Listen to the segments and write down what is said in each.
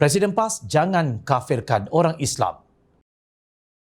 Presiden PAS jangan kafirkan orang Islam.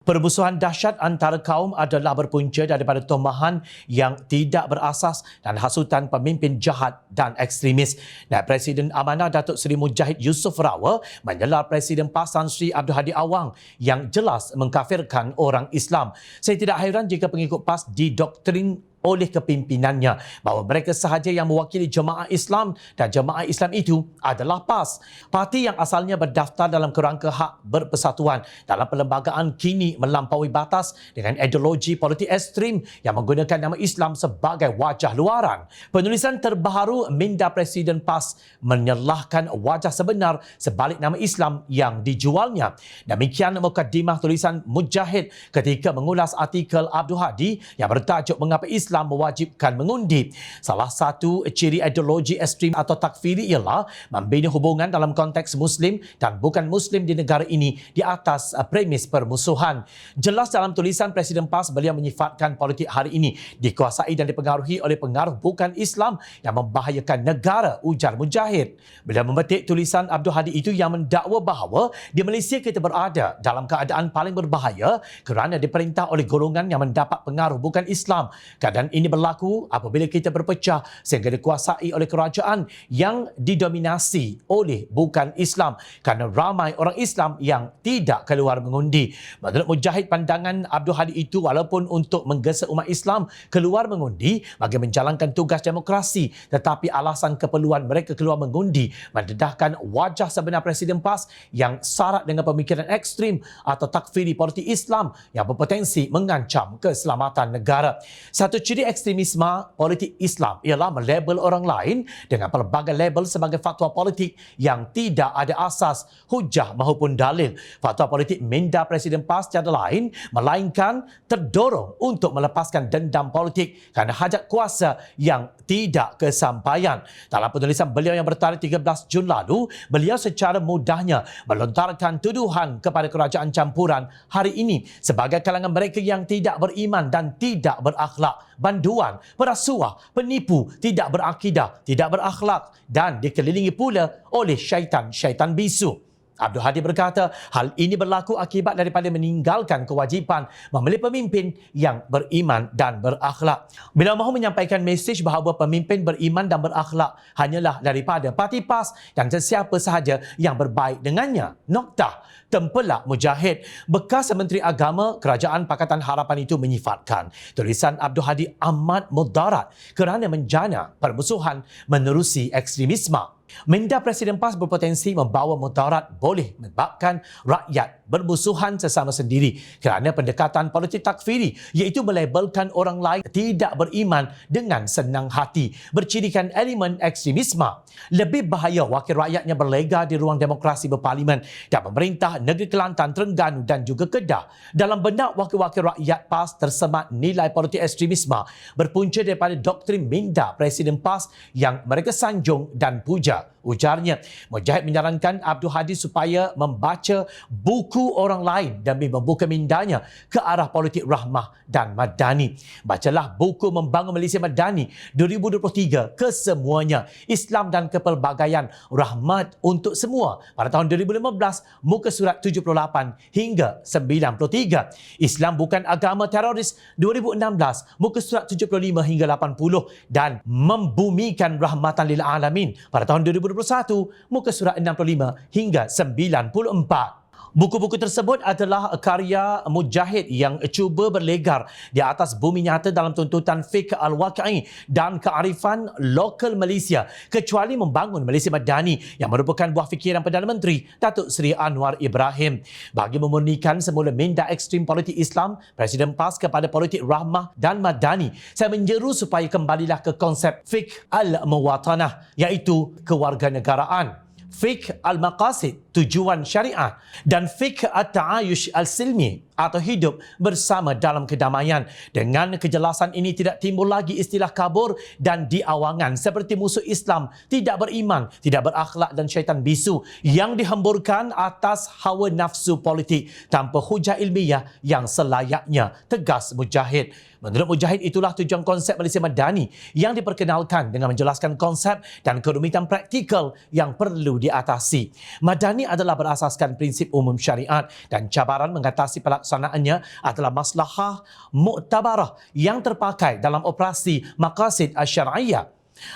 Permusuhan dahsyat antara kaum adalah berpunca daripada tomahan yang tidak berasas dan hasutan pemimpin jahat dan ekstremis. Naib Presiden Amanah Datuk Seri Mujahid Yusof Rawa menyelar Presiden PAS Tan Sri Abdul Hadi Awang yang jelas mengkafirkan orang Islam. Saya tidak hairan jika pengikut PAS didoktrin oleh kepimpinannya bahawa mereka sahaja yang mewakili jemaah Islam dan jemaah Islam itu adalah PAS. Parti yang asalnya berdaftar dalam kerangka hak berpersatuan dalam perlembagaan kini melampaui batas dengan ideologi politik ekstrim yang menggunakan nama Islam sebagai wajah luaran. Penulisan terbaru minda Presiden PAS menyalahkan wajah sebenar sebalik nama Islam yang dijualnya. Demikian mukadimah tulisan Mujahid ketika mengulas artikel Abdul Hadi yang bertajuk Mengapa Islam mewajibkan mengundi. Salah satu ciri ideologi ekstrim atau takfiri ialah membina hubungan dalam konteks Muslim dan bukan Muslim di negara ini di atas premis permusuhan. Jelas dalam tulisan Presiden PAS, beliau menyifatkan politik hari ini dikuasai dan dipengaruhi oleh pengaruh bukan Islam yang membahayakan negara, ujar Mujahid. Beliau memetik tulisan Abdul Hadi itu yang mendakwa bahawa di Malaysia kita berada dalam keadaan paling berbahaya kerana diperintah oleh golongan yang mendapat pengaruh bukan Islam. Dan ini berlaku apabila kita berpecah sehingga dikuasai oleh kerajaan yang didominasi oleh bukan Islam kerana ramai orang Islam yang tidak keluar mengundi. Menurut Mujahid, pandangan Abdul Hadi itu walaupun untuk menggesa umat Islam keluar mengundi bagi menjalankan tugas demokrasi, tetapi alasan keperluan mereka keluar mengundi mendedahkan wajah sebenar Presiden PAS yang syarat dengan pemikiran ekstrim atau takfiri politik Islam yang berpotensi mengancam keselamatan negara. Satu ciri ekstremisme politik Islam ialah melabel orang lain dengan pelbagai label sebagai fatwa politik yang tidak ada asas, hujah maupun dalil. Fatwa politik minda Presiden PAS tiada lain melainkan terdorong untuk melepaskan dendam politik kerana hajat kuasa yang tidak kesampaian. Dalam penulisan beliau yang bertarikh 13 Jun lalu, beliau secara mudahnya melontarkan tuduhan kepada kerajaan campuran hari ini sebagai kalangan mereka yang tidak beriman dan tidak berakhlak, banduan, perasuah, penipu, tidak berakidah, tidak berakhlak dan dikelilingi pula oleh syaitan-syaitan bisu. Abdul Hadi berkata, hal ini berlaku akibat daripada meninggalkan kewajipan memilih pemimpin yang beriman dan berakhlak. Beliau mahu menyampaikan mesej bahawa pemimpin beriman dan berakhlak hanyalah daripada parti PAS dan sesiapa sahaja yang berbaik dengannya. Noktah. Tempelak Mujahid. Bekas Menteri Agama Kerajaan Pakatan Harapan itu menyifatkan tulisan Abdul Hadi amat mudarat kerana menjana permusuhan menerusi ekstremisme. Minda Presiden PAS berpotensi membawa mudarat boleh menyebabkan rakyat bermusuhan sesama sendiri kerana pendekatan politik takfiri iaitu melabelkan orang lain tidak beriman dengan senang hati bercirikan elemen ekstremisme. Lebih bahaya wakil rakyatnya berlega di ruang demokrasi berparlimen dan pemerintah negeri Kelantan, Terengganu dan juga Kedah. Dalam benak wakil-wakil rakyat PAS tersemat nilai politik ekstremisme berpunca daripada doktrin minda Presiden PAS yang mereka sanjung dan puja. Ujarnya, Mujahid menyarankan Abdul Hadi supaya membaca buku orang lain demi membuka mindanya ke arah politik rahmah dan madani. Bacalah buku Membangun Malaysia Madani 2023 kesemuanya, Islam dan Kepelbagaian, Rahmat untuk Semua pada tahun 2015, muka surat 78 hingga 93. Islam Bukan Agama Teroris 2016, muka surat 75 hingga 80 dan Membumikan Rahmatan lil Alamin pada tahun 2021, muka surat 65 hingga 94. Buku-buku tersebut adalah karya Mujahid yang cuba berlegar di atas bumi nyata dalam tuntutan fiqh al-waqi'i dan kearifan lokal Malaysia, kecuali Membangun Malaysia Madani yang merupakan buah fikiran Perdana Menteri Datuk Seri Anwar Ibrahim. Bagi memurnikan semula minda ekstrim politik Islam Presiden PAS kepada politik rahmah dan madani, saya menyeru supaya kembalilah ke konsep fiqh al-muwatanah iaitu kewarganegaraan, fiqh al-maqasid, tujuan syariat dan fiqh at-ta'ayush al-silmi atau hidup bersama dalam kedamaian. Dengan kejelasan ini tidak timbul lagi istilah kabur dan diawangan seperti musuh Islam, tidak beriman, tidak berakhlak dan syaitan bisu yang dihemburkan atas hawa nafsu politik tanpa hujah ilmiah yang selayaknya, tegas Mujahid. Menurut Mujahid, itulah tujuan konsep Malaysia Madani yang diperkenalkan dengan menjelaskan konsep dan kerumitan praktikal yang perlu diatasi. Madani ini adalah berasaskan prinsip umum syariat dan cabaran mengatasi pelaksanaannya adalah maslahah muktabarah yang terpakai dalam operasi maqasid asy-syar'iyyah.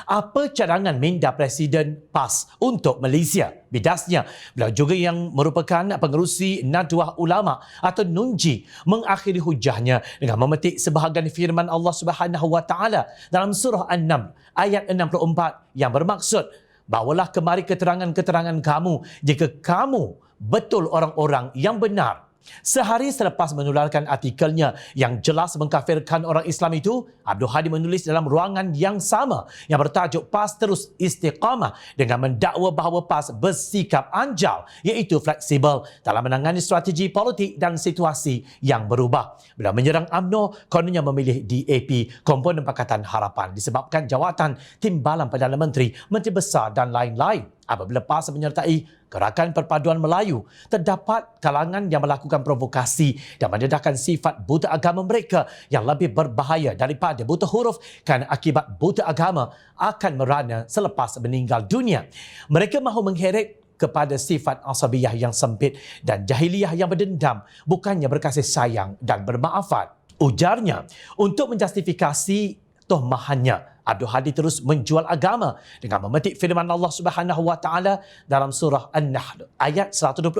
Apa cadangan minda Presiden PAS untuk Malaysia? Bidasnya, beliau juga yang merupakan pengerusi Nadwah Ulama atau Nunji mengakhiri hujahnya dengan memetik sebahagian firman Allah Subhanahu Wa Taala dalam surah An-Naml ayat 64 yang bermaksud, bawalah kemari keterangan-keterangan kamu jika kamu betul orang-orang yang benar. Sehari selepas menularkan artikelnya yang jelas mengkafirkan orang Islam itu, Abdul Hadi menulis dalam ruangan yang sama yang bertajuk PAS Terus Istiqamah dengan mendakwa bahawa PAS bersikap anjal iaitu fleksibel dalam menangani strategi politik dan situasi yang berubah. Beliau menyerang UMNO kononnya memilih DAP, komponen Pakatan Harapan, disebabkan jawatan Timbalan Perdana Menteri, Menteri Besar dan lain-lain. Apabila PAS menyertai Gerakan Perpaduan Melayu, terdapat kalangan yang melakukan provokasi dan mendedahkan sifat buta agama mereka yang lebih berbahaya daripada buta huruf kerana akibat buta agama akan merana selepas meninggal dunia. Mereka mahu mengheret kepada sifat asabiyah yang sempit dan jahiliyah yang berdendam, bukannya berkasih sayang dan bermaafat. Ujarnya, untuk menjustifikasi tuhmahannya, Abdul Hadi terus menjual agama dengan memetik firman Allah Subhanahu Wa Taala dalam surah An-Nahl ayat 126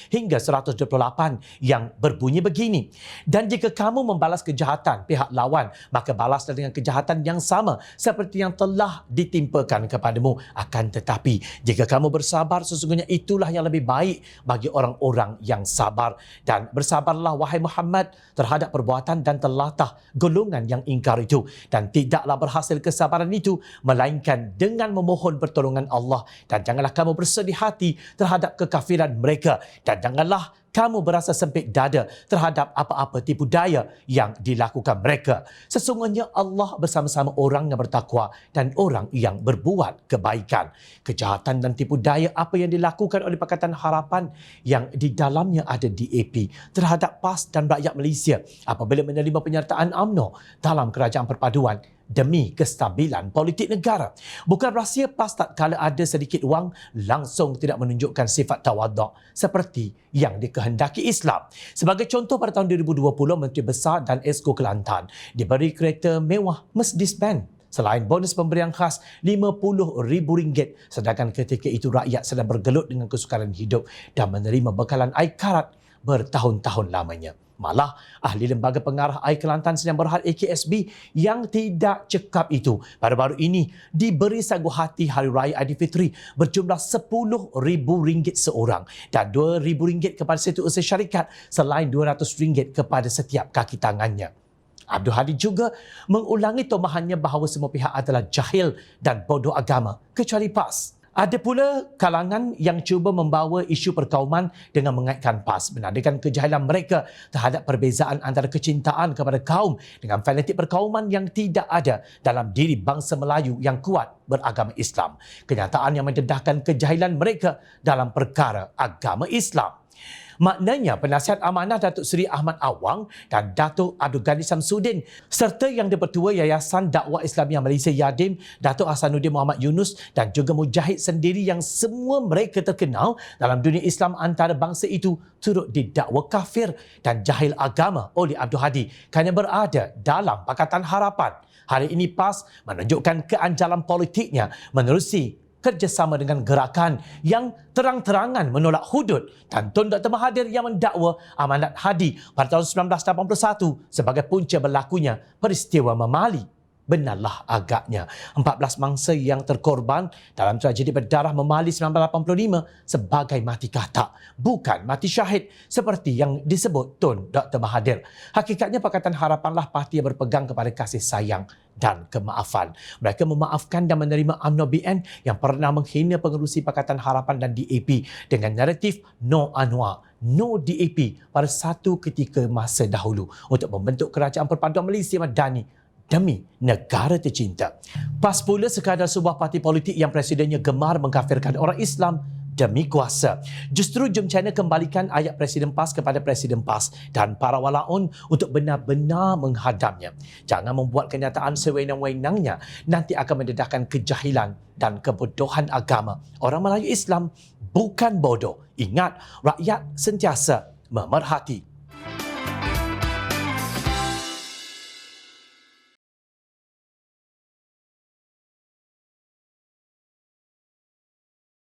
hingga 128 yang berbunyi begini. Dan jika kamu membalas kejahatan pihak lawan, maka balaslah dengan kejahatan yang sama seperti yang telah ditimpakan kepadamu. Akan tetapi, jika kamu bersabar, sesungguhnya itulah yang lebih baik bagi orang-orang yang sabar. Dan bersabarlah wahai Muhammad terhadap perbuatan dan telatah golongan yang ingkar itu, dan tidaklah berhasil kesabaran itu melainkan dengan memohon pertolongan Allah. Dan janganlah kamu bersedih hati terhadap kekafiran mereka, dan janganlah kamu berasa sempit dada terhadap apa-apa tipu daya yang dilakukan mereka. Sesungguhnya Allah bersama-sama orang yang bertakwa dan orang yang berbuat kebaikan. Kejahatan dan tipu daya apa yang dilakukan oleh Pakatan Harapan yang di dalamnya ada DAP terhadap PAS dan rakyat Malaysia apabila menerima penyertaan UMNO dalam kerajaan perpaduan demi kestabilan politik negara. Bukan rahsia PAS tak kala ada sedikit wang langsung tidak menunjukkan sifat tawaduk seperti yang dikehendaki Islam. Sebagai contoh, pada tahun 2020, Menteri Besar dan Esko Kelantan diberi kereta mewah Mercedes-Benz selain bonus pemberian khas RM50,000, sedangkan ketika itu rakyat sedang bergelut dengan kesukaran hidup dan menerima bekalan air karat bertahun-tahun lamanya. Malah, ahli Lembaga Pengarah Air Kelantan Sdn Bhd AKSB yang tidak cekap itu baru-baru ini diberi sagu hati Hari Raya Aidilfitri berjumlah RM10,000 seorang dan RM2,000 kepada setiausaha syarikat selain RM200 kepada setiap kaki tangannya. Abdul Hadi juga mengulangi tomahannya bahawa semua pihak adalah jahil dan bodoh agama kecuali PAS. Ada pula kalangan yang cuba membawa isu perkauman dengan mengaitkan PAS, menandakan kejahilan mereka terhadap perbezaan antara kecintaan kepada kaum dengan fanatik perkauman yang tidak ada dalam diri bangsa Melayu yang kuat beragama Islam. Kenyataan yang mendedahkan kejahilan mereka dalam perkara agama Islam. Maknanya, Penasihat Amanah Datuk Seri Ahmad Awang dan Datuk Abdul Ghani Samsudin serta Yang di-Pertua Yayasan Dakwah Islamiah Malaysia Yadim, Datuk Hasanuddin Muhammad Yunus dan juga Mujahid sendiri yang semua mereka terkenal dalam dunia Islam antarabangsa itu turut didakwa kafir dan jahil agama oleh Abdul Hadi kerana berada dalam Pakatan Harapan. Hari ini PAS menunjukkan keanjalan politiknya menerusi kerjasama dengan gerakan yang terang-terangan menolak hudud dan Tun Dr. Mahathir yang mendakwa Amanat Hadi pada tahun 1981 sebagai punca berlakunya peristiwa Memali. Benarlah agaknya 14 mangsa yang terkorban dalam tragedi berdarah Memali 1985 sebagai mati katak, bukan mati syahid seperti yang disebut Tun Dr. Mahathir. Hakikatnya Pakatan Harapanlah parti yang berpegang kepada kasih sayang dan kemaafan. Mereka memaafkan dan menerima UMNO BN yang pernah menghina pengerusi Pakatan Harapan dan DAP dengan naratif No Anwar, No DAP pada satu ketika masa dahulu untuk membentuk Kerajaan Perpaduan Malaysia Madani demi negara tercinta. PAS pula sekadar sebuah parti politik yang presidennya gemar mengkafirkan orang Islam demi kuasa. Justru jom China kembalikan ayat Presiden PAS kepada Presiden PAS dan para walaun untuk benar-benar menghadamnya. Jangan membuat kenyataan sewenang-wenangnya, nanti akan mendedahkan kejahilan dan kebodohan agama orang Melayu Islam bukan bodoh. Ingat, rakyat sentiasa memerhati.